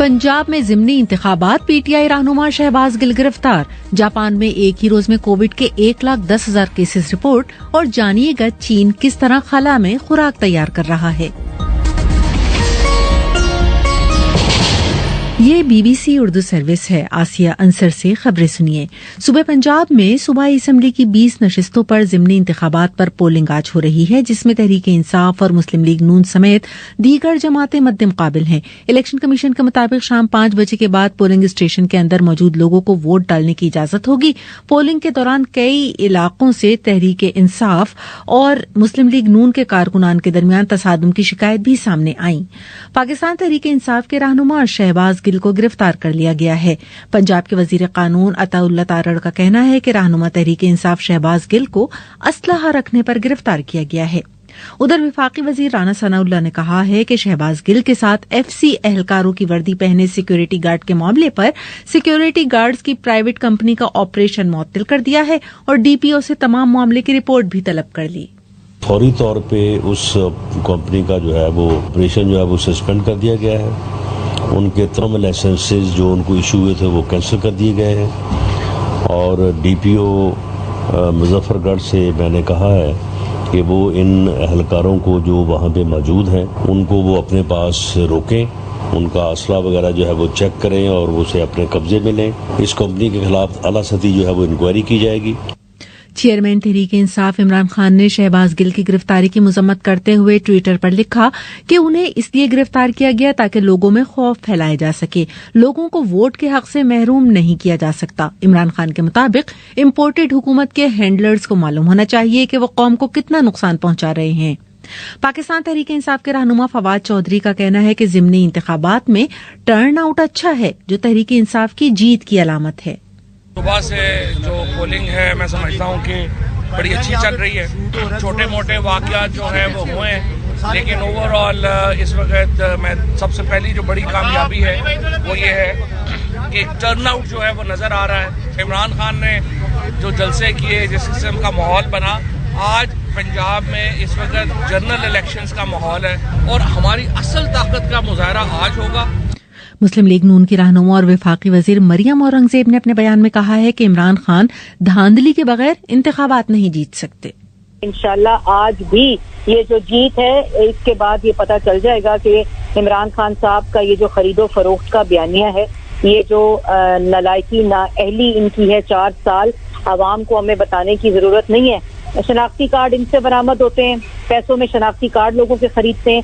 पंजाब में ज़िमनी इंतखाबात, पीटीआई रहनुमा शहबाज गिल गिरफ्तार। जापान में एक ही रोज में कोविड के 1,10,000 केसेस रिपोर्ट। और जानिएगा चीन किस तरह खला में खुराक तैयार कर रहा है। ये बीबीसी उर्दू सर्विस है। आसिया अंसर से खबरें सुनिए। सूबे पंजाब में सूबाई असम्बली की 20 नशिस्तों पर ज़िमनी इंतखाबात पर पोलिंग आज हो रही है, जिसमें तहरीक इंसाफ और मुस्लिम लीग नून समेत दीगर जमातें मद्दे मुकाबिल हैं। इलेक्शन कमीशन के मुताबिक शाम 5 बजे के बाद पोलिंग स्टेशन के अंदर मौजूद लोगों को वोट डालने की इजाजत होगी। पोलिंग के दौरान कई इलाकों से तहरीक इंसाफ और मुस्लिम लीग नून के कारकुनान के दरमियान तसादुम की शिकायत भी सामने आई। पाकिस्तान तहरीक इंसाफ के रहनुमा शहबाज गिल को गिरफ्तार कर लिया गया है। पंजाब के वजीर कानून अताउल्ला तारड़ का कहना है कि रहनुमा तहरीक इंसाफ शहबाज गिल को असलहा रखने पर गिरफ्तार किया गया है। उधर विफाकी वजीर राना सनाउल्लाह ने कहा है कि शहबाज गिल के साथ एफसी एहलकारों की वर्दी पहने सिक्योरिटी गार्ड के मामले पर सिक्योरिटी गार्ड्स की प्राइवेट कंपनी का ऑपरेशन मुअत्तल कर दिया है और डीपीओ से तमाम मामले की रिपोर्ट भी तलब कर ली। फौरी तौर पे उस कंपनी का जो है वो ऑपरेशन जो है वो सस्पेंड कर दिया गया है। उनके तमाम लाइसेंसेस जो उनको इशू हुए थे वो कैंसिल कर दिए गए हैं। और डीपीओ मुजफ्फरगढ़ से मैंने कहा है कि वो इन एहलकारों को जो वहाँ पे मौजूद हैं उनको वो अपने पास रोकें, उनका असला वगैरह जो है वो चेक करें और उसे अपने कब्जे में लें। इस कंपनी के खिलाफ आला सतही जो है वो इंक्वायरी की जाएगी। चेयरमैन तहरीक इंसाफ इमरान खान ने शहबाज गिल की गिरफ्तारी की मजम्मत करते हुए ट्विटर पर लिखा कि उन्हें इसलिए गिरफ्तार किया गया ताकि लोगों में खौफ फैलाया जा सके। लोगों को वोट के हक से महरूम नहीं किया जा सकता। इमरान खान के मुताबिक इम्पोर्टेड हुकूमत के हैंडलर्स को मालूम होना चाहिए कि वो कौम को कितना नुकसान पहुंचा रहे हैं। पाकिस्तान तहरीक इंसाफ के रहनुमा फवाद चौधरी का कहना है कि ज़िमनी इंतखाबात में टर्न आउट अच्छा है, जो तहरीक इंसाफ की जीत की अलामत है। सुबह से जो पोलिंग है मैं समझता हूँ कि बड़ी अच्छी चल रही है। छोटे मोटे वाक़यात जो है वो हुए हैं, लेकिन ओवरऑल इस वक्त मैं सबसे पहली जो बड़ी कामयाबी है वो ये है कि टर्नआउट जो है वो नज़र आ रहा है। इमरान खान ने जो जलसे किए, जिस किस्म का माहौल बना, आज पंजाब में इस वक्त जनरल इलेक्शंस का माहौल है और हमारी असल ताकत का मुजाहरा आज होगा। मुस्लिम लीग नून की रहनुमा और विफाकी वजीर मरियम औरंगजेब ने अपने बयान में कहा है कि इमरान खान धांधली के बगैर इंतखाबात नहीं जीत सकते। इंशाल्लाह आज भी ये जो जीत है, इसके बाद ये पता चल जाएगा कि इमरान खान साहब का ये जो खरीदो फरोख्त का बयानिया है, ये जो नलायकी नाअहली इनकी है 4 साल, आवाम को हमें बताने की जरूरत नहीं है। शनाख्ती कार्ड इनसे बरामद होते हैं, पैसों में शनाख्ती कार्ड लोगों के खरीदते हैं।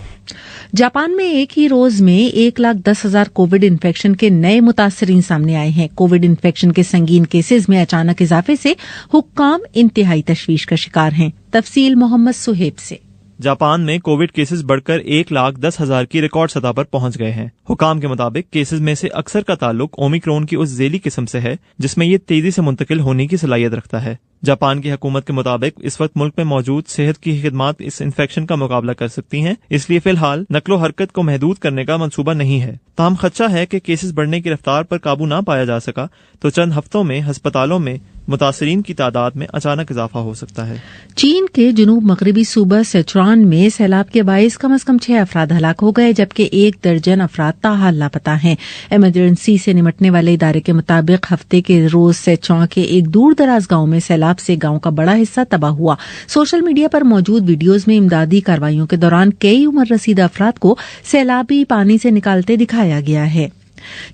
जापान में एक ही रोज में 1,10,000 कोविड इन्फेक्शन के नए मुतासरीन सामने आए हैं। कोविड इन्फेक्शन के संगीन केसेज में अचानक इजाफे से हुक्काम इंतहाई तशवीश का शिकार हैं। तफसील मोहम्मद सुहेब से। जापान में कोविड केसेस बढ़कर 1,10,000 की रिकॉर्ड सतह पर पहुंच गए हैं। हुकाम के मुताबिक केसेस में से अक्सर का ताल्लुक ओमिक्रॉन की उस ज़ेली किस्म से है जिसमें ये तेजी से मुंतकिल होने की सलाहियत रखता है। जापान की हुकूमत के मुताबिक इस वक्त मुल्क में मौजूद सेहत की खिदमात इस इन्फेक्शन का मुकाबला कर सकती हैं, इसलिए फिलहाल नकलो हरकत को महदूद करने का मंसूबा नहीं है। ताहम खदशा है कि केसेस बढ़ने की रफ्तार पर काबू न पाया जा सका तो चंद हफ्तों में अस्पतालों में मुतासरीन की तादाद में अचानक इजाफा हो सकता है। चीन के जुनूब मगरबी सूबा सिचुआन में सैलाब के बाइस कम से कम 6 अफराद हलाक हो गए, जबकि 1 दर्जन अफराद ताहाल लापता हैं। इमरजेंसी से निपटने वाले इदारे के मुताबिक हफ्ते के रोज सिचुआन के एक दूर दराज गांव में सैलाब से गांव का बड़ा हिस्सा तबाह हुआ। सोशल मीडिया पर मौजूद वीडियोज में इमदादी कार्रवाइयों के दौरान कई उम्र रसीदा अफराद को सैलाबी पानी से निकालते दिखाया गया है।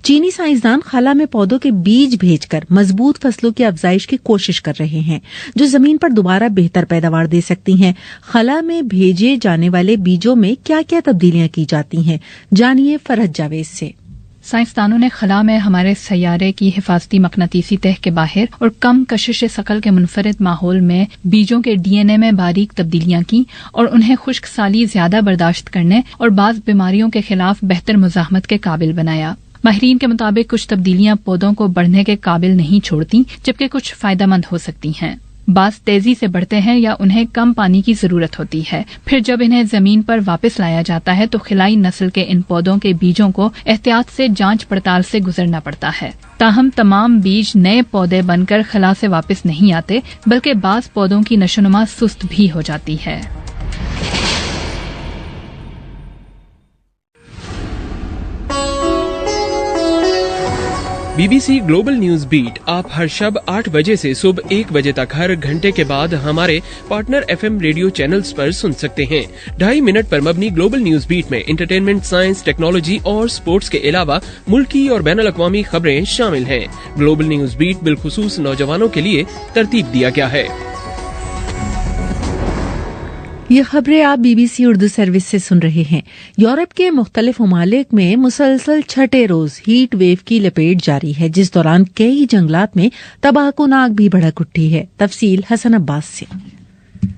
चीनी साइंसदान खला में पौधों के बीज भेजकर मजबूत फसलों की अफजाइश की कोशिश कर रहे हैं, जो जमीन पर दोबारा बेहतर पैदावार दे सकती हैं। खला में भेजे जाने वाले बीजों में क्या क्या तब्दीलियां की जाती हैं, जानिए फरहत जावेद से। साइंसदानों ने खला में हमारे सैयारे की हिफाजती मकनातीसी तह के बाहर और कम कशिश शकल के मुनफरिद माहौल में बीजों के डीएनए में बारीक तब्दीलियां की और उन्हें खुश्क साली ज्यादा बर्दाश्त करने और बाज बीमारियों के खिलाफ बेहतर मुजाहमत के काबिल बनाया। माहिरीन के मुताबिक कुछ तब्दीलियां पौधों को बढ़ने के काबिल नहीं छोड़ती, जबकि कुछ फायदेमंद हो सकती हैं। बाज तेजी से बढ़ते हैं या उन्हें कम पानी की जरूरत होती है। फिर जब इन्हें जमीन पर वापस लाया जाता है तो खिलाई नस्ल के इन पौधों के बीजों को एहतियात से जांच पड़ताल से गुजरना पड़ता है। ताहम तमाम बीज नए पौधे बनकर खला से वापस नहीं आते, बल्कि बाज पौधों की नशोनुमा सुस्त भी हो जाती है। BBC ग्लोबल न्यूज बीट आप हर शब 8 बजे से सुबह 1 बजे तक हर घंटे के बाद हमारे पार्टनर FM रेडियो चैनल्स पर सुन सकते हैं। 2.5 मिनट पर मबनी ग्लोबल न्यूज बीट में एंटरटेनमेंट, साइंस, टेक्नोलॉजी और स्पोर्ट्स के अलावा मुल्की और बैनुल अक़वामी खबरें शामिल हैं। ग्लोबल न्यूज बीट बिलखुसूस नौजवानों के लिए तरतीब दिया गया है। ये खबरें आप BBC उर्दू सर्विस से सुन रहे हैं। यूरोप के मुख्तलिफ ममालिक में मुसलसल छठे रोज हीट वेव की लपेट जारी है, जिस दौरान कई जंगलात में तबाहकुन आग भी भड़क उठी है। तफसील हसन अब्बास से।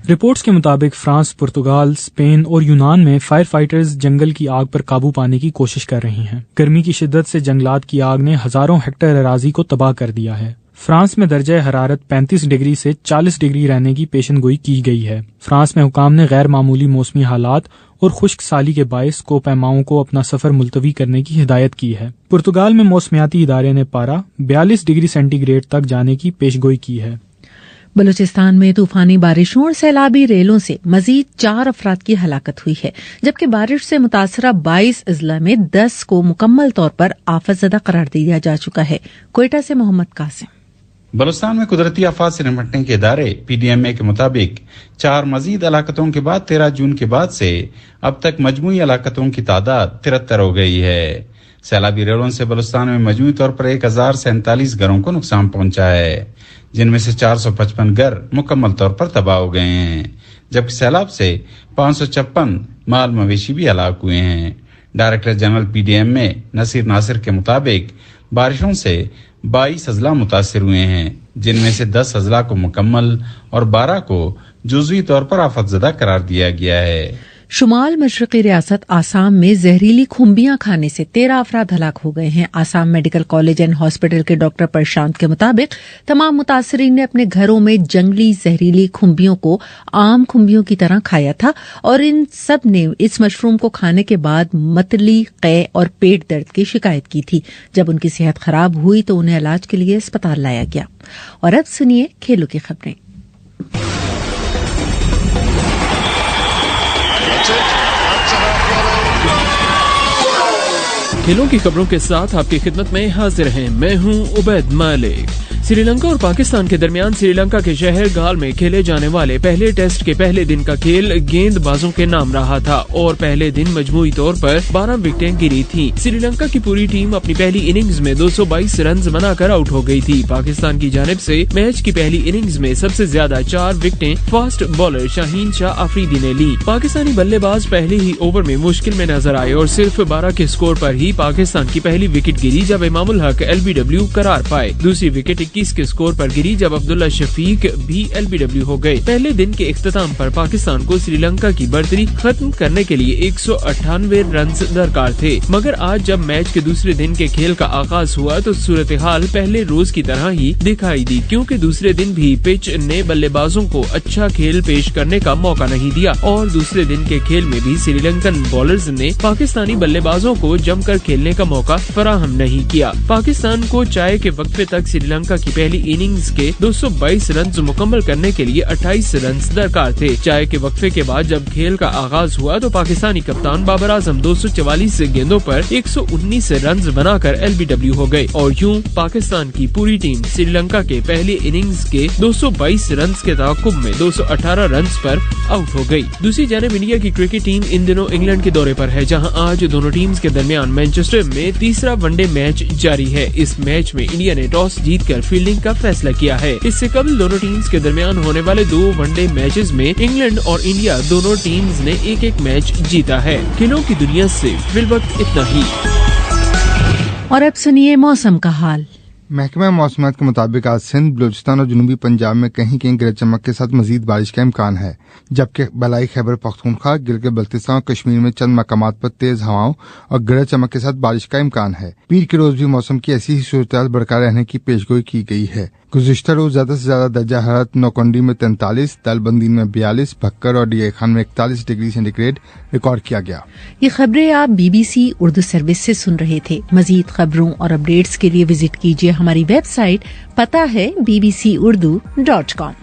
रिपोर्ट्स के मुताबिक फ्रांस, पुर्तगाल, स्पेन और यूनान में फायर फाइटर्स जंगल की आग पर काबू पाने की कोशिश कर रही हैं। गर्मी की शिद्दत से जंगलात की आग ने हजारों हेक्टेयर अराजी को तबाह कर दिया है। फ्रांस में दर्जा हरारत 35 डिग्री से 40 डिग्री रहने की पेशनगोई की गई है। फ्रांस में हुकाम ने गैर मामूली मौसमी हालात और खुश्क साली के बायस कोपैमाओं को अपना सफर मुलतवी करने की हिदायत की है। पुर्तगाल में मौसमियाती इदारे ने पारा 42 डिग्री सेंटीग्रेड तक जाने की पेशगोई की है। बलूचिस्तान में तूफानी बारिशों और सैलाबी रेलों से मजीद 4 अफराद की हलाकत हुई है, जबकि बारिश से मुतासरा 22 अजला में 10 को मुकम्मल तौर पर आफतज़दा करार दिया जा चुका है। कोयटा से मोहम्मद कासिम। बलूचिस्तान में कुदरती आफात से निपटने के इदारे PDMA के मुताबिक 4 मजीद हलाकतों के बाद 13 जून के बाद से अब तक मजमूई हलाकतों की तादाद 73 हो गई है। सैलाबी रेलों से बलूचिस्तान में मजमूई तौर पर 1047 घरों को नुकसान पहुंचा है, जिनमें से 455 घर मुकम्मल तौर पर तबाह हो गए हैं, जबकि सैलाब से 556 माल मवेशी भी हलाक हुए हैं। Director general PDMA Naseer Nasir के मुताबिक बारिशों से 22 अजला मुतासिर हुए हैं, जिनमें से 10 अजला को मुकम्मल और 12 को जुज़वी तौर पर आफतज़दा करार दिया गया है। शुमाल मशरक़ी रियासत आसाम में जहरीली खुम्बियां खाने से 13 अफराद हलाक हो गए हैं। Assam medical college and hospital के डॉक्टर प्रशांत के मुताबिक तमाम मुतासरीन ने अपने घरों में जंगली जहरीली खुम्बियों को आम खुम्बियों की तरह खाया था और इन सब ने इस मशरूम को खाने के बाद मतली, कै और पेट दर्द की शिकायत की थी। जब उनकी सेहत खराब हुई तो उन्हें इलाज के लिए अस्पताल लाया गया। और अब सुनिए खेलों की खबरें। खेलों की खबरों के साथ आपकी खिदमत में हाजिर हैं। मैं हूं उबैद मालिक। श्रीलंका और पाकिस्तान के दरमियान श्रीलंका के शहर गाल में खेले जाने वाले पहले टेस्ट के पहले दिन का खेल गेंदबाजों के नाम रहा था और पहले दिन मजमूई तौर पर 12 विकेटें गिरी थीं। श्रीलंका की पूरी टीम अपनी पहली इनिंग्स में 222 रन बनाकर आउट हो गई थी। पाकिस्तान की जानिब से मैच की पहली इनिंग्स में सबसे ज्यादा 4 विकेटें फास्ट बॉलर शाहीन शाह आफरीदी ने ली। पाकिस्तानी बल्लेबाज पहले ही ओवर में मुश्किल में नजर आए और सिर्फ 12 के स्कोर पर ही पाकिस्तान की पहली विकेट गिरी जब इमामुल हक LBW करार पाए। दूसरी विकेट 21 के स्कोर पर गिरी जब अब्दुल्ला शफीक भी LBW हो गए। पहले दिन के इख्तिताम पर पाकिस्तान को श्रीलंका की बढ़तरी खत्म करने के लिए 198 रन दरकार थे, मगर आज जब मैच के दूसरे दिन के खेल का आगाज हुआ तो सूरत हाल पहले रोज की तरह ही दिखाई दी, क्योंकि दूसरे दिन भी पिच ने बल्लेबाजों को अच्छा खेल पेश करने का मौका नहीं दिया और दूसरे दिन के खेल में भी श्रीलंकन बॉलर्स ने पाकिस्तानी बल्लेबाजों को जमकर खेलने का मौका फराहम नहीं किया। पाकिस्तान को चाय के वक्फे तक श्रीलंका की पहली इनिंग्स के 222 रन मुकम्मल करने के लिए 28 रन दरकार थे। चाय के वक्फे के बाद जब खेल का आगाज हुआ तो पाकिस्तानी कप्तान बाबर आजम 244 गेंदों पर 119 रन बनाकर LBW हो गए और यूं पाकिस्तान की पूरी टीम श्रीलंका के पहली इनिंग्स के 222 रन के ताकुब में 218 रन पर आउट हो गई। दूसरी जानिब इंडिया की क्रिकेट टीम इन दिनों इंग्लैंड के दौरे पर है, जहां आज दोनों टीम्स के दरमियान मैनचेस्टर में तीसरा वनडे मैच जारी है। इस मैच में इंडिया ने टॉस जीतकर फील्डिंग का फैसला किया है। इससे कबल दोनों टीम्स के दरमियान होने वाले 2 वनडे मैचेस में इंग्लैंड और इंडिया दोनों टीम्स ने एक मैच जीता है। खेलों की दुनिया से फिलवक्त इतना ही। और अब सुनिए मौसम का हाल। महकमा मौसमियात के मुताबिक आज सिंध, बलूचिस्तान और जनूबी पंजाब में कहीं कहीं गरज चमक के साथ मजीद बारिश का इम्कान है, जबकि बलाई खैबर पख्तूनख्वा, गिलगित बल्तिस्तान और कश्मीर में चंद मकामात पर तेज हवाओं और गरज चमक के साथ बारिश का इम्कान है। पीर के रोज भी मौसम की ऐसी ही सूरत बरकरार रहने की पेशगोई की गई है। गुज़िश्ता रोज ज्यादा से ज्यादा दर्जा हरारत नौकुंडी में 43, दालबंदी में 42, भक्कर और डीए खान में 41 डिग्री सेंटीग्रेड रिकॉर्ड किया गया। ये खबरें आप BBC उर्दू सर्विस से सुन रहे थे। मजीद खबरों और अपडेट्स के लिए विजिट कीजिए हमारी वेबसाइट, पता है bbcurdu.com।